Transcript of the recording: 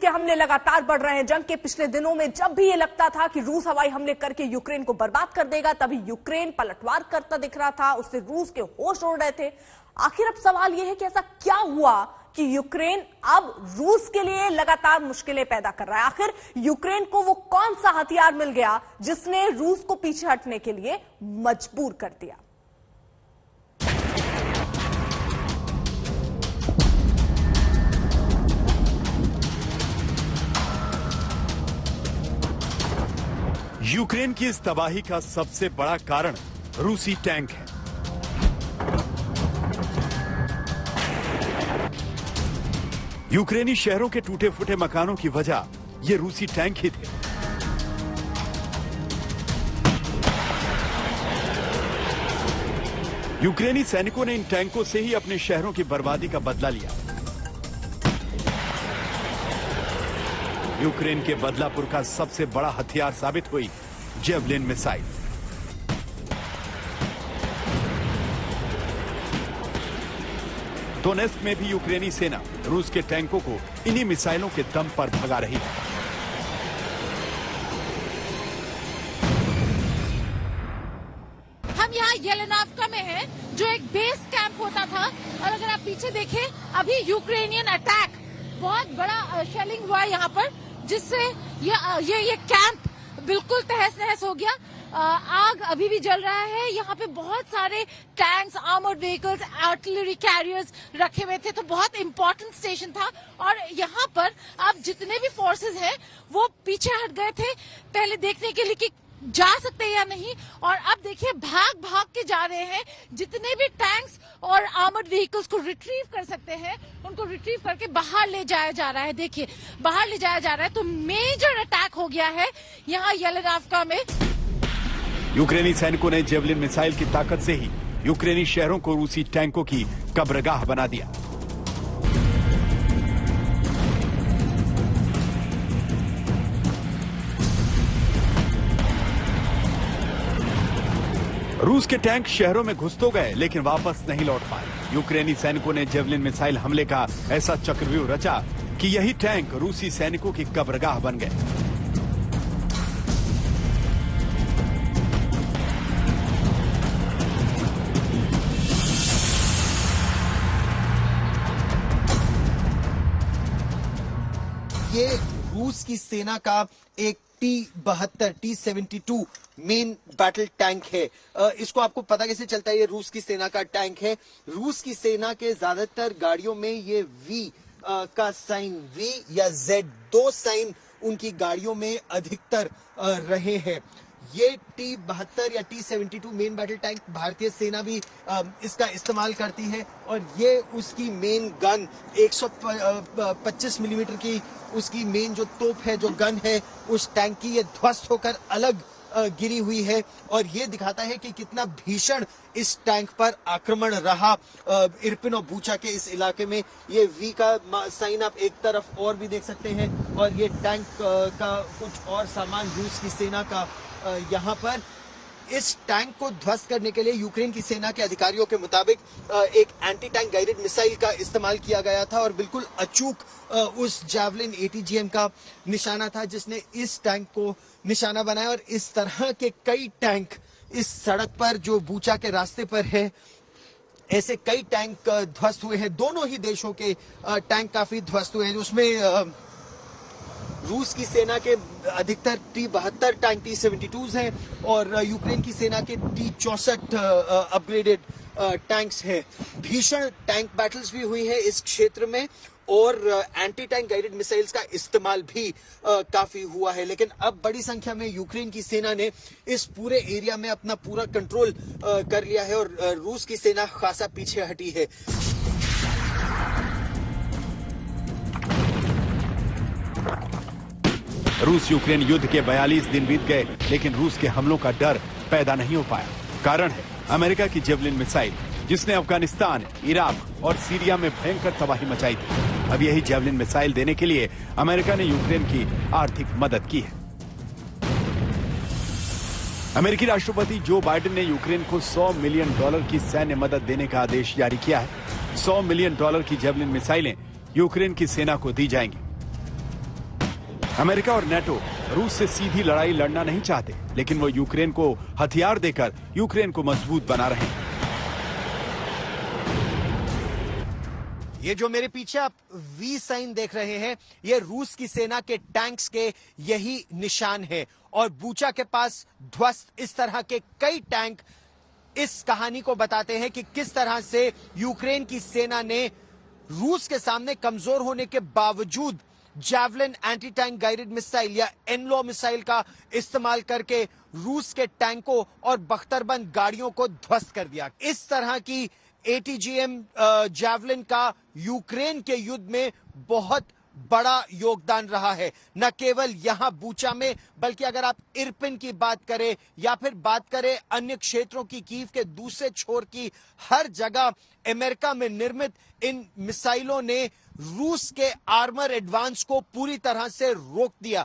के हमले लगातार बढ़ रहे हैं। जंग के पिछले दिनों में जब भी ये लगता था कि रूस हवाई हमले करके यूक्रेन को बर्बाद कर देगा, तभी यूक्रेन पलटवार करता दिख रहा था, उससे रूस के होश उड़ रहे थे। आखिर अब सवाल यह है कि ऐसा क्या हुआ कि यूक्रेन अब रूस के लिए लगातार मुश्किलें पैदा कर रहा है। आखिर यूक्रेन को वो कौन सा हथियार मिल गया जिसने रूस को पीछे हटने के लिए मजबूर कर दिया। यूक्रेन की इस तबाही का सबसे बड़ा कारण रूसी टैंक है। यूक्रेनी शहरों के टूटे फूटे मकानों की वजह ये रूसी टैंक ही थे। यूक्रेनी सैनिकों ने इन टैंकों से ही अपने शहरों की बर्बादी का बदला लिया। यूक्रेन के बदलापुर का सबसे बड़ा हथियार साबित हुई जेवलिन मिसाइल। डोनेस्क में भी यूक्रेनी सेना रूस के टैंकों को इन्हीं मिसाइलों के दम पर भगा रही है। हम यहाँ येलेनावका में हैं, जो एक बेस कैंप होता था, और अगर आप पीछे देखें अभी यूक्रेनियन अटैक, बहुत बड़ा शेलिंग हुआ यहाँ पर, जिससे ये कैंप बिल्कुल तहस नहस हो गया। आग अभी भी जल रहा है। यहाँ पे बहुत सारे tanks, armoured vehicles, artillery carriers रखे हुए थे, तो बहुत इंपॉर्टेंट स्टेशन था। और यहाँ पर अब जितने भी फोर्सेस हैं वो पीछे हट गए थे पहले देखने के लिए कि जा सकते हैं या नहीं, और अब देखिए भाग भाग के जा रहे हैं। जितने भी टैंक्स और आर्मर्ड व्हीकल्स को रिट्रीव कर सकते हैं उनको रिट्रीव करके बाहर ले जाया जा रहा है। देखिए बाहर ले जाया जा रहा है। तो मेजर अटैक हो गया है यहाँ येलेनावका में। यूक्रेनी सैनिकों ने जेवलिन मिसाइल की ताकत से ही यूक्रेनी शहरों को रूसी टैंकों की कब्रगाह बना दिया। रूस के टैंक शहरों में घुस तो गए लेकिन वापस नहीं लौट पाए। यूक्रेनी सैनिकों ने जेवलिन मिसाइल हमले का ऐसा चक्रव्यूह रचा कि यही टैंक रूसी सैनिकों की कब्रगाह बन गए। ये रूस की सेना का एक T-72 मेन बैटल टैंक है। इसको आपको पता कैसे चलता है ये रूस की सेना का टैंक है? रूस की सेना के ज्यादातर गाड़ियों में ये V का साइन, V या Z, दो साइन उनकी गाड़ियों में अधिकतर रहे हैं। ये T-72 या T-72 मेन बैटल टैंक भारतीय सेना भी इसका इस्तेमाल करती है, और ये उसकी मेन गन 125 मिलीमीटर की उसकी मेन जो तोप है, जो गन है उस टैंक की, ये ध्वस्त होकर अलग गिरी हुई है। और ये दिखाता है कि कितना भीषण इस टैंक पर आक्रमण रहा इरपिन और बूचा के इस इलाके में। ये V का साइन आप एक तरफ और भी देख सकते हैं, और ये टैंक का कुछ और सामान रूस की सेना का यहाँ पर। इस टैंक को ध्वस्त करने के लिए यूक्रेन की सेना के अधिकारियों के मुताबिक एक एंटी टैंक गाइडेड मिसाइल का इस्तेमाल किया गया था, और बिल्कुल अचूक उस जैवलिन ATGM का निशाना था जिसने इस टैंक को निशाना बनाया। और इस तरह के कई टैंक इस सड़क पर जो बूचा के रास्ते पर है, ऐसे कई टैंक ध्वस्त हुए हैं। दोनों ही देशों के टैंक काफी ध्वस्त हुए हैं। उसमें रूस की सेना के अधिकतर T-72 टैंक T-72s हैं, और यूक्रेन की सेना के T-64 अपग्रेडेड टैंक्स हैं। भीषण टैंक बैटल्स भी हुई है इस क्षेत्र में, और एंटी टैंक गाइडेड मिसाइल्स का इस्तेमाल भी काफी हुआ है। लेकिन अब बड़ी संख्या में यूक्रेन की सेना ने इस पूरे एरिया में अपना पूरा कंट्रोल कर लिया है, और रूस की सेना खासा पीछे हटी है। रूस यूक्रेन युद्ध के 42 दिन बीत गए, लेकिन रूस के हमलों का डर पैदा नहीं हो पाया। कारण है अमेरिका की जेवलिन मिसाइल, जिसने अफगानिस्तान, इराक और सीरिया में भयंकर तबाही मचाई थी। अब यही जेवलिन मिसाइल देने के लिए अमेरिका ने यूक्रेन की आर्थिक मदद की है। अमेरिकी राष्ट्रपति जो बाइडेन ने यूक्रेन को $100 मिलियन की सैन्य मदद देने का आदेश जारी किया है। $100 मिलियन की जेवलिन मिसाइलें यूक्रेन की सेना को दी जाएंगी। अमेरिका और नेटो रूस से सीधी लड़ाई लड़ना नहीं चाहते, लेकिन वो यूक्रेन को हथियार देकर यूक्रेन को मजबूत बना रहे हैं। ये जो मेरे पीछे आप वी साइन देख रहे हैं, ये रूस की सेना के टैंक्स के यही निशान है। और बूचा के पास ध्वस्त इस तरह के कई टैंक इस कहानी को बताते हैं कि किस तरह से यूक्रेन की सेना ने रूस के सामने कमजोर होने के बावजूद javelin anti tank guided missile या एनलो मिसाइल का इस्तेमाल करके रूस के टैंकों और बख्तरबंद गाड़ियों को ध्वस्त कर दिया। इस तरह की ATGM जैवलिन का यूक्रेन के युद्ध में बहुत बड़ा योगदान रहा है, न केवल यहां बूचा में, बल्कि अगर आप इरपिन की बात करें या फिर बात करें अन्य क्षेत्रों की, कीव के दूसरे छोर की, हर जगह अमेरिका में निर्मित इन मिसाइलों ने रूस के आर्मर एडवांस को पूरी तरह से रोक दिया।